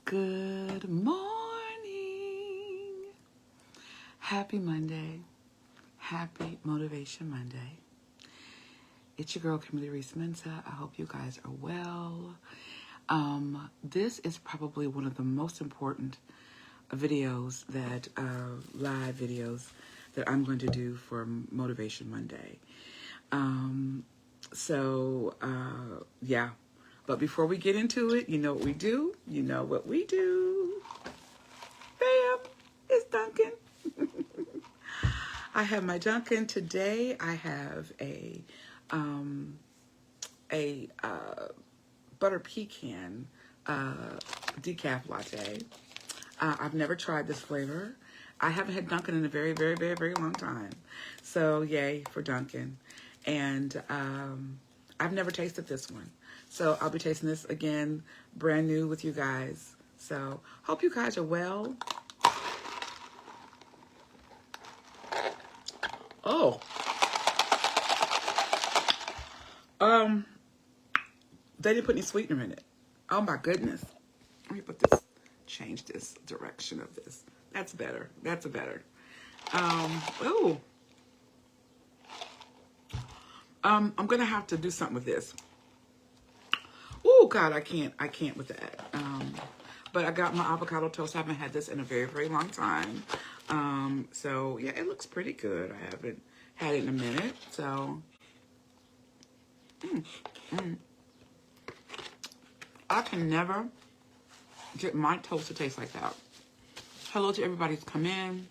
Good morning. Happy Monday. Happy Motivation Monday. It's your girl, Kimberly Reese Mensa. I hope you guys are well. This is probably one of the most important videos that, live videos that I'm going to do for Motivation Monday. Yeah. But before we get into it, you know what we do? You know what we do. Bam! It's Dunkin'. I have my Dunkin' today. I have a butter pecan decaf latte. I've never tried this flavor. I haven't had Dunkin' in a very, very, very, very long time. So yay for Dunkin'. And I've never tasted this one. So I'll be tasting this again, brand new with you guys. So hope you guys are well. Oh. They didn't put any sweetener in it. Oh my goodness. Let me change this direction of this. That's better. That's better. I'm gonna have to do something with this. Oh God, I can't with that. But I got my avocado toast. I haven't had this in a very, very long time. So yeah, it looks pretty good. I haven't had it in a minute. So I can never get my toast to taste like that. Hello to everybody who's come in.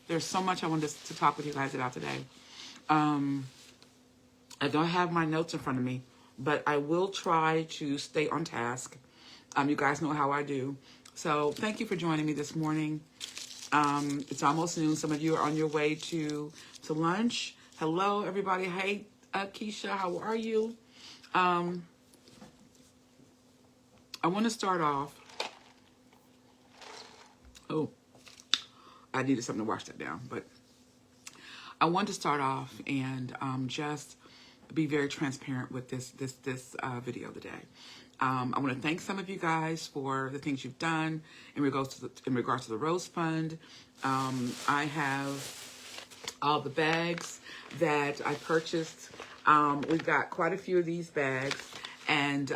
There's so much I wanted to talk with you guys about today. I don't have my notes in front of me, but I will try to stay on task. You guys know how I do. So thank you for joining me this morning. It's almost noon. Some of you are on your way to lunch. Hello, everybody. Hey, Keisha, how are you? I want to start off. Oh, I needed something to wash that down, but I want to start off and just be very transparent with this video today. I want to thank some of you guys for the things you've done in regards to the Rose Fund. I have all the bags that I purchased. We've got quite a few of these bags, and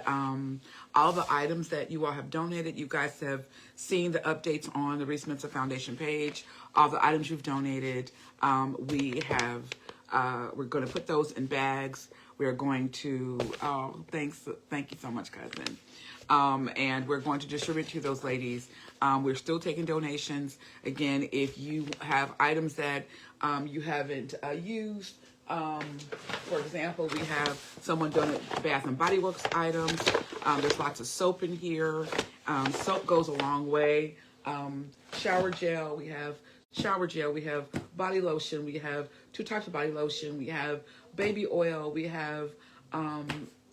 all the items that you all have donated. You guys have seen the updates on the Reese Mensa Foundation page. All the items you've donated, we're going to put those in bags. We're going to, thank you so much, cousin. And we're going to distribute to those ladies. We're still taking donations. Again, if you have items that you haven't used, for example, we have someone donate Bath and Body Works items. There's lots of soap in here. Soap goes a long way. Shower gel, we have body lotion, we have 2 types of body lotion, we have baby oil, we have, I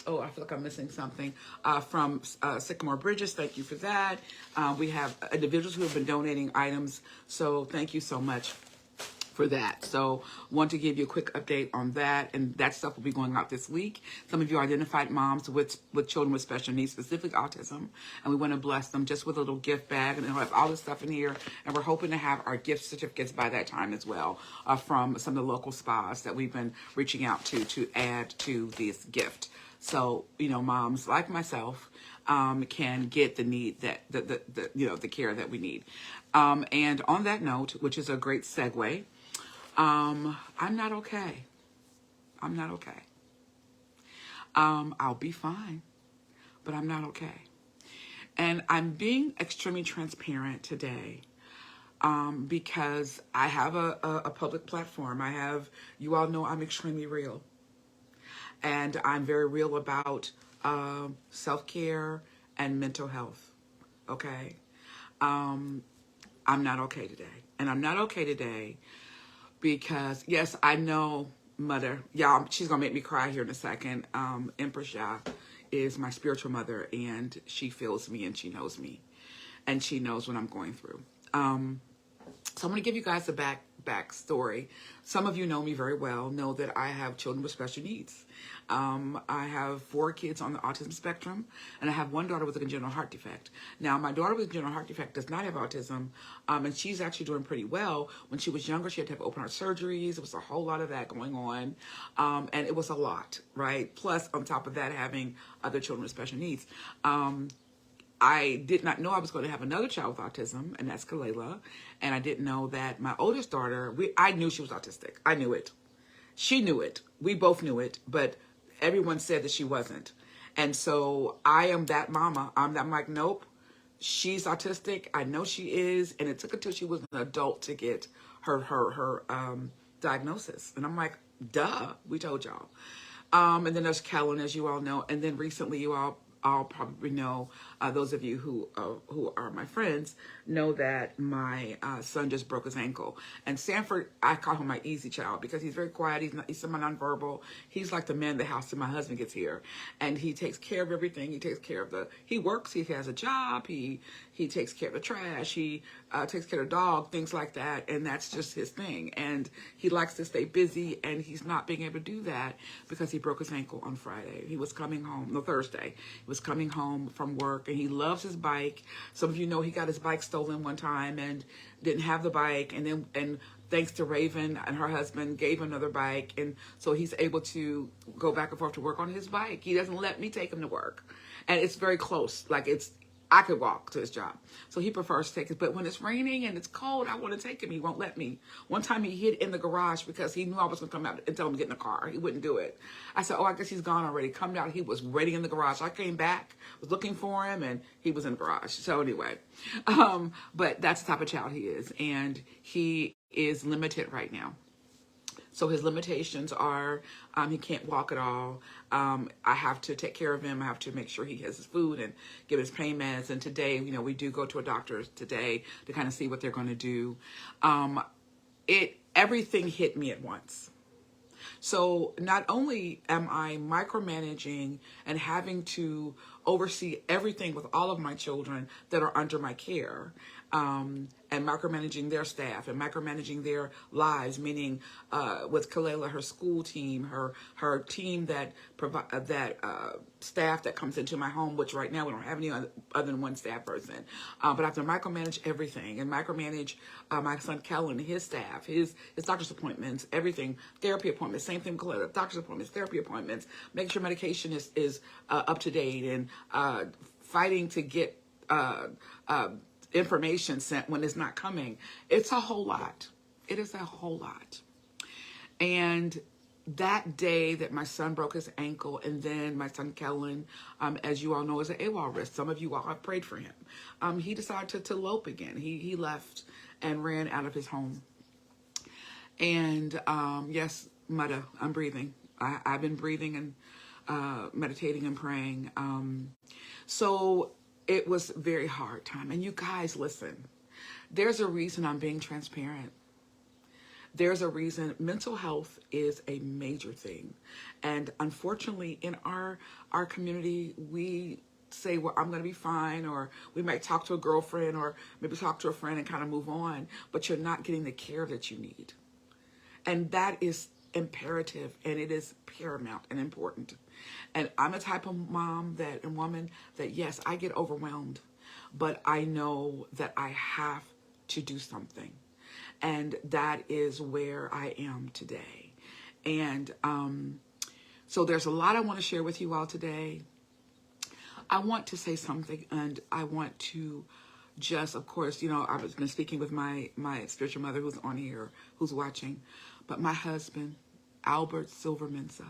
feel like I'm missing something, from Sycamore Bridges. Thank you for that. We have individuals who have been donating items, so thank you so much for that. So want to give you a quick update on that, and that stuff will be going out this week. Some of you identified moms with children with special needs, specific autism, and we want to bless them just with a little gift bag, and it'll have all this stuff in here, and we're hoping to have our gift certificates by that time as well, from some of the local spas that we've been reaching out to add to this gift. So, moms like myself can get the care that we need. And on that note, which is a great segue, I'm not okay. I'm not okay. I'll be fine, but I'm not okay. And I'm being extremely transparent today, because I have a public platform. You all know I'm extremely real. And I'm very real about self-care and mental health, okay? I'm not okay today. And I'm not okay today because, yes, I know mother. Y'all, she's going to make me cry here in a second. Empress Ya is my spiritual mother, and she feels me and she knows me. And she knows what I'm going through. So I'm going to give you guys the backstory. Some of you know me very well, know that I have children with special needs. I have 4 kids on the autism spectrum, and I have 1 daughter with a congenital heart defect. Now, my daughter with a congenital heart defect does not have autism, and she's actually doing pretty well. When she was younger, she had to have open heart surgeries. There was a whole lot of that going on, and it was a lot, right? Plus, on top of that, having other children with special needs. I did not know I was going to have another child with autism, and that's Kalela. And I didn't know that my oldest daughter, I knew she was autistic. I knew it. She knew it. We both knew it, but everyone said that she wasn't. And so I am that mama. I'm like, nope, she's autistic. I know she is. And it took until she was an adult to get her diagnosis. And I'm like, duh, we told y'all. And then there's Kellen, as you all know. And then recently you all probably know, those of you who are my friends know that my son just broke his ankle. And Sanford, I call him my easy child because he's very quiet. He's semi-nonverbal. He's like the man in the house till my husband gets here. And he takes care of everything. He takes care of he works. He has a job. He takes care of the trash. He takes care of the dog, things like that. And that's just his thing. And he likes to stay busy, and he's not being able to do that because he broke his ankle on Friday. He was coming home, no, Thursday. He was coming home from work, and he loves his bike. Some of you know he got his bike stolen one time and didn't have the bike. And thanks to Raven and her husband, gave him another bike. And so he's able to go back and forth to work on his bike. He doesn't let me take him to work. And it's very close. Like I could walk to his job. So he prefers to take it. But when it's raining and it's cold, I want to take him. He won't let me. One time he hid in the garage because he knew I was going to come out and tell him to get in the car. He wouldn't do it. I said, oh, I guess he's gone already. Come out. He was waiting in the garage. I came back, was looking for him, and he was in the garage. So anyway, but that's the type of child he is. And he is limited right now. So his limitations are he can't walk at all. I have to take care of him. I have to make sure he has his food and give his pain meds. And today, we do go to a doctor today to kind of see what they're going to do. Everything hit me at once. So not only am I micromanaging and having to oversee everything with all of my children that are under my care, and micromanaging their staff and micromanaging their lives, meaning with Kalela, her school team, her team that staff that comes into my home, which right now we don't have any other than one staff person. But I have to micromanage everything and micromanage my son Kellen, his staff, his doctor's appointments, everything, therapy appointments, same thing with Kalela, doctor's appointments, therapy appointments, make sure medication is up to date, and fighting to get information sent when it's not coming. It's a whole lot. It is a whole lot. And that day that my son broke his ankle, and then my son Kellen, as you all know, is an AWOL risk. Some of you all have prayed for him. He decided to elope again. He left and ran out of his home. And yes, Mudda, I'm breathing. I've been breathing and meditating and praying. So it was a very hard time. And you guys, listen, there's a reason I'm being transparent. There's a reason. Mental health is a major thing. And unfortunately, in our community, we say, well, I'm going to be fine, or we might talk to a girlfriend or maybe talk to a friend and kind of move on, but you're not getting the care that you need. And that is imperative, and it is paramount and important. And I'm a type of mom and woman that, yes, I get overwhelmed, but I know that I have to do something. And that is where I am today. And so there's a lot I want to share with you all today. I want to say something, and I want to just, of course, I've been speaking with my spiritual mother who's on here, who's watching, but my husband, Albert Silver-Mensah,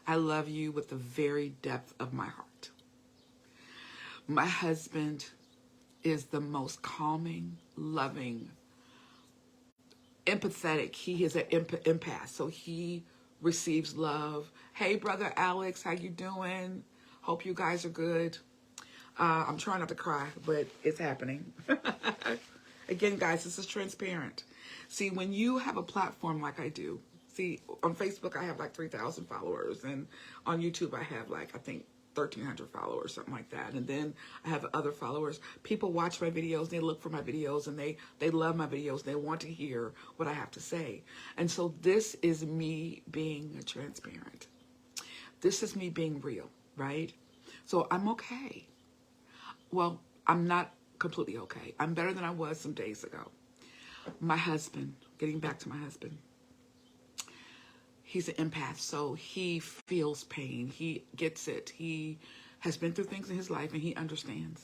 I love you with the very depth of my heart. My husband is the most calming, loving, empathetic. He is an empath, so he receives love. Hey, brother Alex, how you doing? Hope you guys are good. I'm trying not to cry, but it's happening. Again, guys, this is transparent. See, when you have a platform like I do, see, on Facebook, I have like 3,000 followers, and on YouTube, I have like, I think 1,300 followers, something like that. And then I have other followers. People watch my videos, they look for my videos, and they love my videos. They want to hear what I have to say. And so this is me being transparent. This is me being real, right? So I'm okay. Well, I'm not completely okay. I'm better than I was some days ago. My husband, getting back to my husband, he's an empath, so he feels pain. He gets it. He has been through things in his life, and he understands.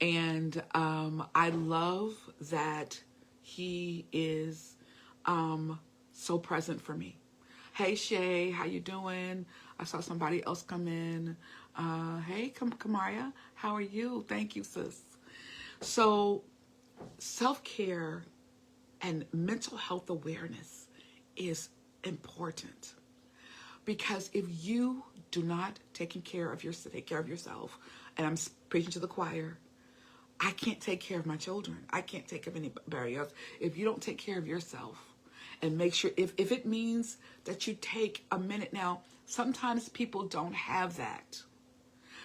And I love that he is so present for me. Hey, Shay, how you doing? I saw somebody else come in. Hey, Kamaria, how are you? Thank you, sis. So self-care and mental health awareness is important, because if you do not take care of yourself, and I'm preaching to the choir, I can't take care of my children. I can't take care of anybody else. If you don't take care of yourself and make sure, if it means that you take a minute. Now, sometimes people don't have that.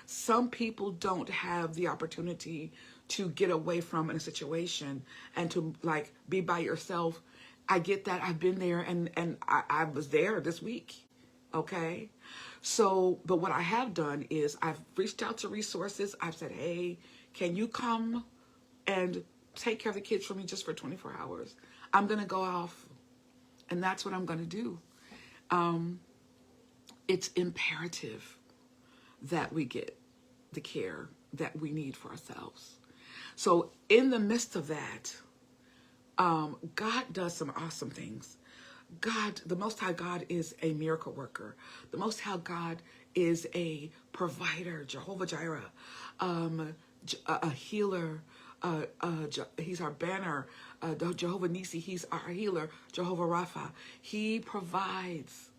Some people don't have the opportunity to get away from in a situation and to like be by yourself. I get that. I've been there, and I was there this week. Okay. So, but what I have done is I've reached out to resources. I've said, hey, can you come and take care of the kids for me just for 24 hours? I'm going to go off, and that's what I'm going to do. It's imperative that we get the care that we need for ourselves. So in the midst of that, God does some awesome things. God, the Most High God, is a miracle worker. The Most High God is a provider, Jehovah Jireh, a healer. He's our banner. Jehovah Nisi, he's our healer. Jehovah Rapha, he provides,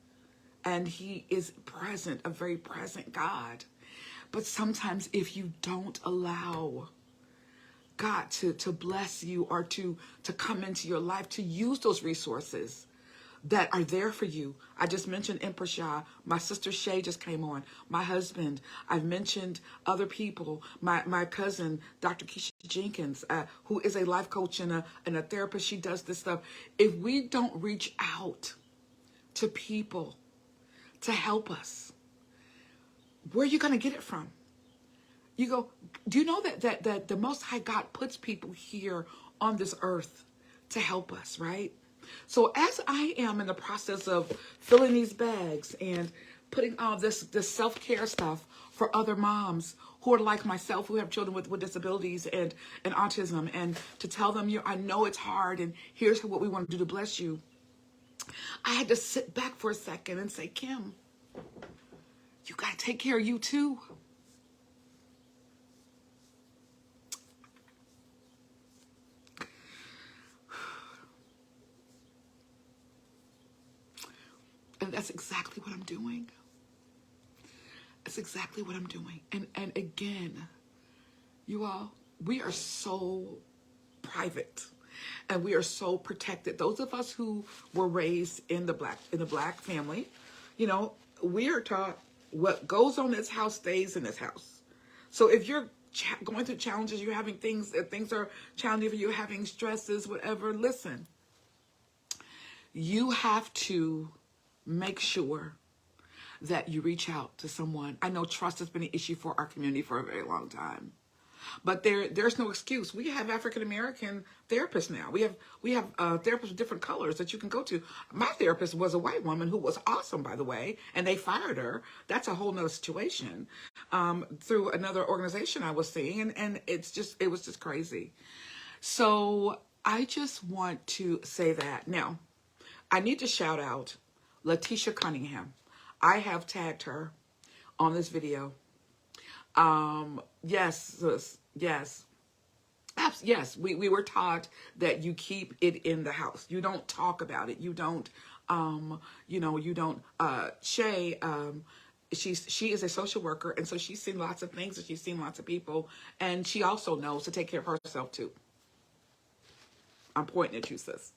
and he is present, a very present God. But sometimes if you don't allow God to bless you, or to come into your life, to use those resources that are there for you. I just mentioned Empress Shah. My sister Shay just came on. My husband. I've mentioned other people. My cousin, Dr. Keisha Jenkins, who is a life coach and a therapist. She does this stuff. If we don't reach out to people to help us, where are you going to get it from? You go, do you know that the Most High God puts people here on this earth to help us, right? So as I am in the process of filling these bags and putting all this self-care stuff for other moms who are like myself, who have children with disabilities and autism, and to tell them, I know it's hard, and here's what we want to do to bless you, I had to sit back for a second and say, Kim, you got to take care of you too. And that's exactly what I'm doing. That's exactly what I'm doing. And again, you all, we are so private, and we are so protected. Those of us who were raised in the black family, we are taught what goes on in this house stays in this house. So if you're going through challenges, you're having things are challenging for you, having stresses, whatever, listen, you have to make sure that you reach out to someone. I know trust has been an issue for our community for a very long time, but there's no excuse. We have African American therapists now. We have therapists with different colors that you can go to. My therapist was a white woman who was awesome, by the way, and they fired her. That's a whole nother situation through another organization I was seeing, and it was just crazy. So I just want to say that now. I need to shout out Letitia Cunningham. I have tagged her on this video. Yes, we were taught that you keep it in the house. You don't talk about it. You don't, Shay, she is a social worker, and so she's seen lots of things, and she's seen lots of people, and she also knows to take care of herself too. I'm pointing at you, sis.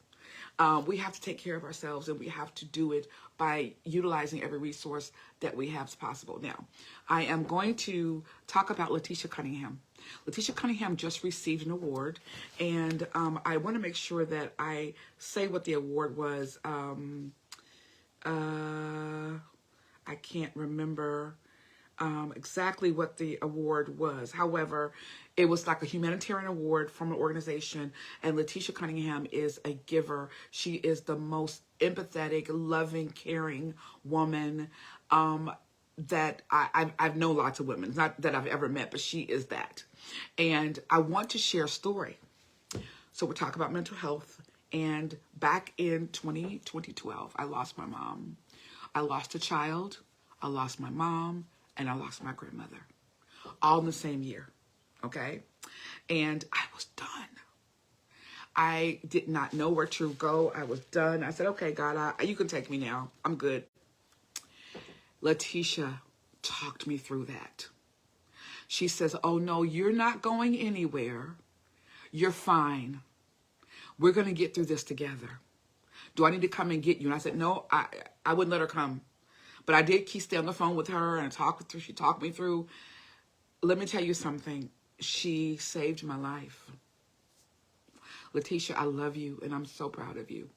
We have to take care of ourselves, and we have to do it by utilizing every resource that we have as possible. Now, I am going to talk about Letitia Cunningham. Letitia Cunningham just received an award, and I want to make sure that I say what the award was. I can't remember exactly what the award was. However, it was like a humanitarian award from an organization, and Letitia Cunningham is a giver. She is the most empathetic, loving, caring woman that I've known lots of women, not that I've ever met, but she is that. And I want to share a story. So we're talking about mental health. And back in 2012, I lost my mom. I lost a child, I lost my mom, and I lost my grandmother. All in the same year, okay? And I was done. I did not know where to go. I was done. I said, okay, God, you can take me now. I'm good. Letitia talked me through that. She says, oh, no, you're not going anywhere. You're fine. We're going to get through this together. Do I need to come and get you? And I said, no, I wouldn't let her come. But I did keep staying on the phone with her and talk with her. She talked me through. Let me tell you something. She saved my life. Letitia, I love you, and I'm so proud of you.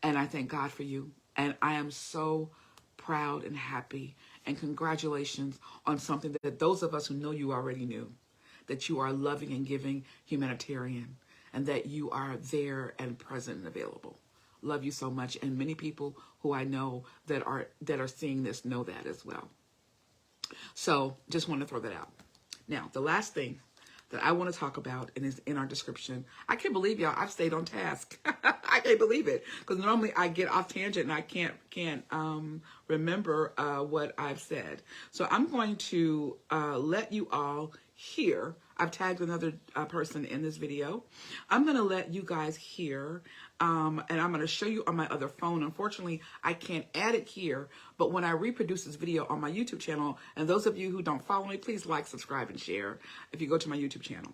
And I thank God for you. And I am so proud and happy. And congratulations on something that those of us who know you already knew. That you are loving and giving humanitarian. And that you are there and present and available. Love you so much. And many people who I know that are seeing this know that as well. So just want to throw that out. Now, the last thing that I want to talk about, and is in our description. I can't believe y'all, I've stayed on task. I can't believe it. Because normally I get off tangent and I can't remember what I've said. So I'm going to let you all hear. I've tagged another person in this video. I'm going to let you guys hear, and I'm going to show you on my other phone. Unfortunately, I can't add it here, but when I reproduce this video on my YouTube channel, and those of you who don't follow me, please like, subscribe, and share if you go to my YouTube channel.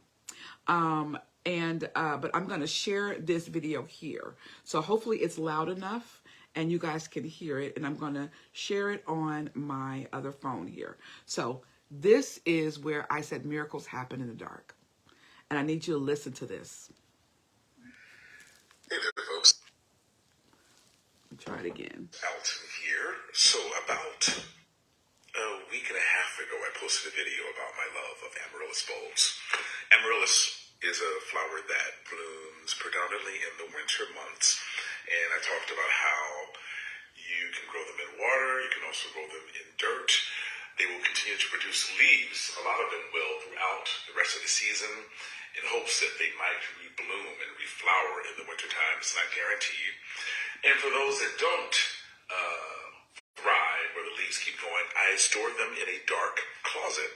But I'm going to share this video here. So hopefully it's loud enough and you guys can hear it, and I'm going to share it on my other phone here. So this is where I said miracles happen in the dark. And I need you to listen to this. Hey there, folks. Let me try it again. Out here. So about a week and a half ago, I posted a video about my love of amaryllis bulbs. Amaryllis is a flower that blooms predominantly in the winter months. And I talked about how you can grow them in water. You can also grow them in dirt. They will continue to produce leaves. A lot of them will throughout the rest of the season in hopes that they might rebloom and reflower in the wintertime. It's not guaranteed. And for those that don't thrive, where the leaves keep going, I store them in a dark closet.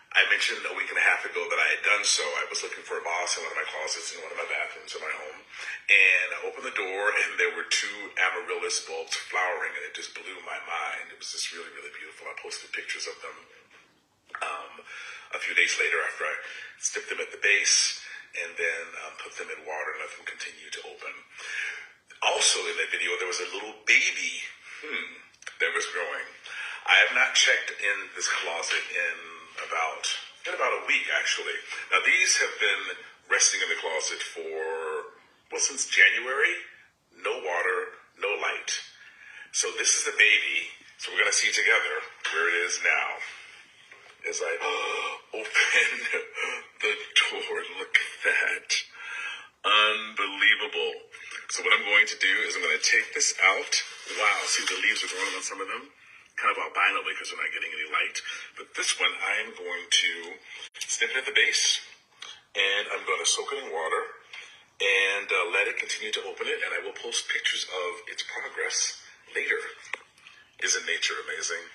I mentioned a week and a half ago that I had done so. I was looking for a vase in one of my closets in one of my bathrooms in my home. And I opened the door, and there were 2 amaryllis bulbs flowering, and it just blew my mind. It was just really, really beautiful. I posted pictures of them a few days later after I snipped them at the base and then put them in water and let them continue to open. Also in that video, there was a little baby that was growing. I have not checked in this closet in about a week, actually. Now, these have been resting in the closet since January. No water, no light. So this is the baby. So we're going to see together where it is now. As I open the door, look at that. Unbelievable. So what I'm going to do is I'm going to take this out. Wow, see the leaves are growing on some of them? Kind of albino because they're not getting any light. But this one, I'm going to snip it at the base, and I'm going to soak it in water, and let it continue to open it, and I will post pictures of its progress later. Isn't nature amazing?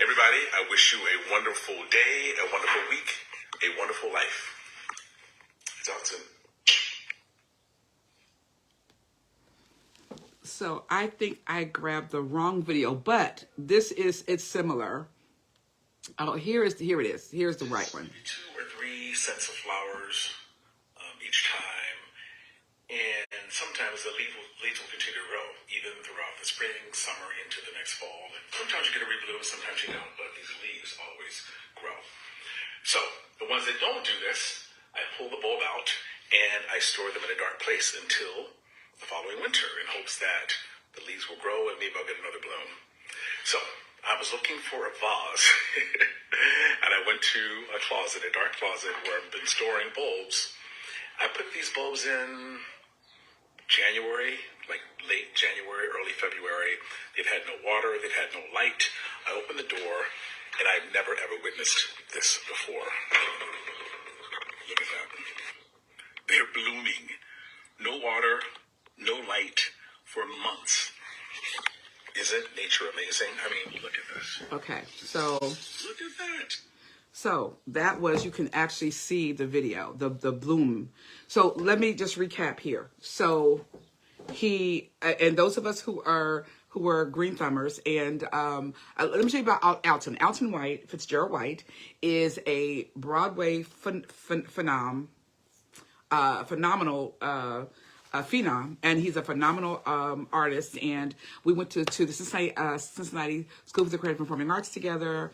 Everybody, I wish you a wonderful day, a wonderful week, a wonderful life. Talk soon. So I think I grabbed the wrong video, but it's similar. Oh, here it is. Here's the right one. 2 or 3 sets of flowers each time. And sometimes the leaves will continue to grow, even throughout the spring, summer, into the next fall. And sometimes you get a rebloom, sometimes you don't, but these leaves always grow. So the ones that don't do this, I pull the bulb out and I store them in a dark place until the following winter in hopes that the leaves will grow and maybe I'll get another bloom. So I was looking for a vase and I went to a closet, a dark closet where I've been storing bulbs. I put these bulbs in January, like late January, early February. They've had no water, they've had no light. I opened the door, and I've never ever witnessed this before. Look at that. They're blooming. No water, no light for months. Isn't nature amazing? I mean, look at this. Okay, so Look at that. so that was, you can actually see the video, the bloom. So let me just recap here. So he, and those of us who are green thumbers, and let me tell you about Alton. Alton White, Fitzgerald White, is a Broadway phenomenal phenom, and he's a phenomenal artist. And we went to the Cincinnati School for the Creative Performing Arts together.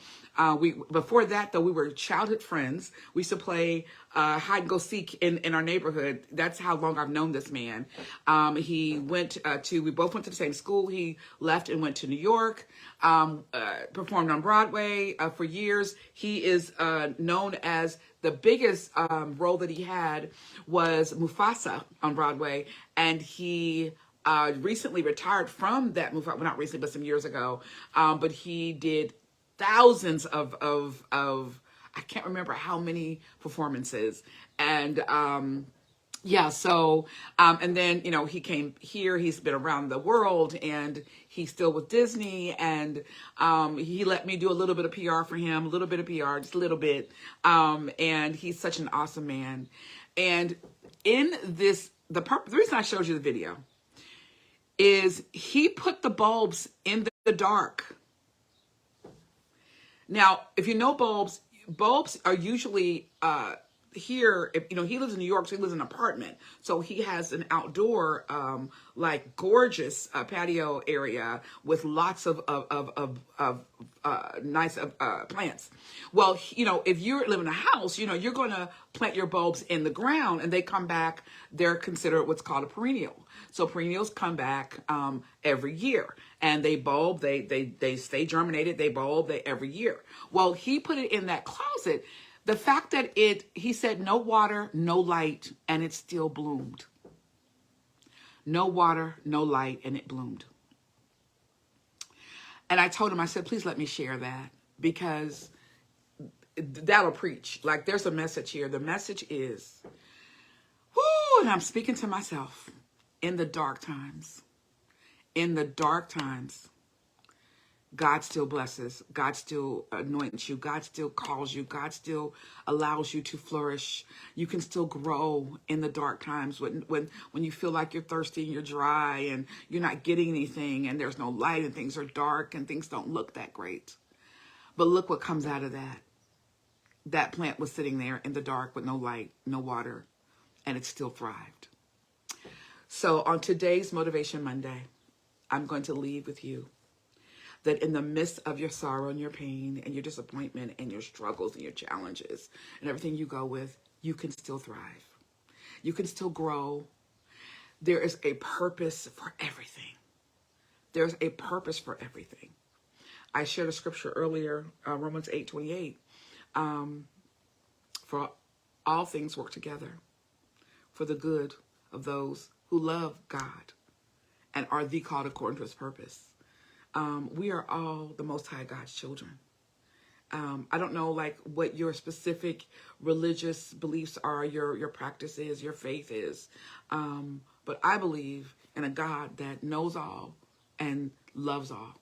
We before that, though, we were childhood friends. We used to play hide and go seek in our neighborhood. That's how long I've known this man. We both went to the same school. He left and went to New York, performed on Broadway for years. He is known as, the biggest role that he had was Mufasa on Broadway, and he recently retired from that Mufasa. Well, not recently, but some years ago. But he did thousands of I can't remember how many performances, and yeah, so, and then, he came here, he's been around the world, and he's still with Disney, and he let me do a little bit of PR for him, a little bit of PR, just a little bit, and he's such an awesome man. And in this, the reason I showed you the video is he put the bulbs in the dark. Now, if you know bulbs are usually, here, he lives in New York, so he lives in an apartment. So he has an outdoor, gorgeous patio area with lots of nice plants. Well, if you live in a house, you're going to plant your bulbs in the ground, and they come back. They're considered what's called a perennial. So perennials come back every year, and they bulb. They stay germinated. They bulb every year. Well, he put it in that closet. The fact that he said no water, no light, and it still bloomed. No water, no light, and it bloomed. And I told him, I said, please let me share that, because that'll preach. Like, there's a message here. The message is, and I'm speaking to myself, in the dark times, God still blesses. God still anoints you. God still calls you. God still allows you to flourish. You can still grow in the dark times when you feel like you're thirsty and you're dry and you're not getting anything and there's no light and things are dark and things don't look that great. But look what comes out of that. That plant was sitting there in the dark with no light, no water, and it still thrived. So on today's Motivation Monday, I'm going to leave with you that in the midst of your sorrow and your pain and your disappointment and your struggles and your challenges and everything you go with, you can still thrive. You can still grow. There is a purpose for everything. There's a purpose for everything. I shared a scripture earlier, Romans 8:28. For all things work together for the good of those who love God and are called according to his purpose. We are all the Most High God's children. I don't know what your specific religious beliefs are, your practice is, your faith is. But I believe in a God that knows all and loves all.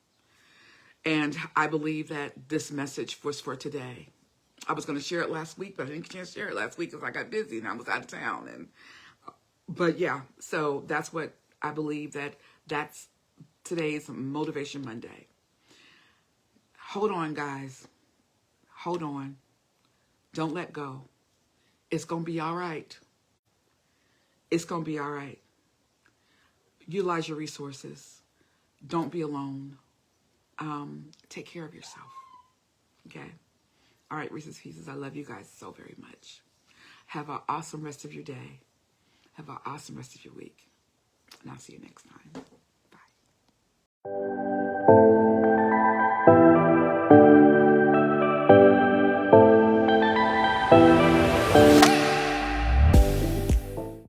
And I believe that this message was for today. I was going to share it last week, but I didn't get a chance to share it last week because I got busy and I was out of town. But yeah, so that's what I believe, that's today's Motivation Monday. Hold on, guys. Hold on. Don't let go. It's going to be all right. It's going to be all right. Utilize your resources. Don't be alone. Take care of yourself. Okay? All right, Reese's Pieces, I love you guys so very much. Have an awesome rest of your day. Have an awesome rest of your week. And I'll see you next time. Bye.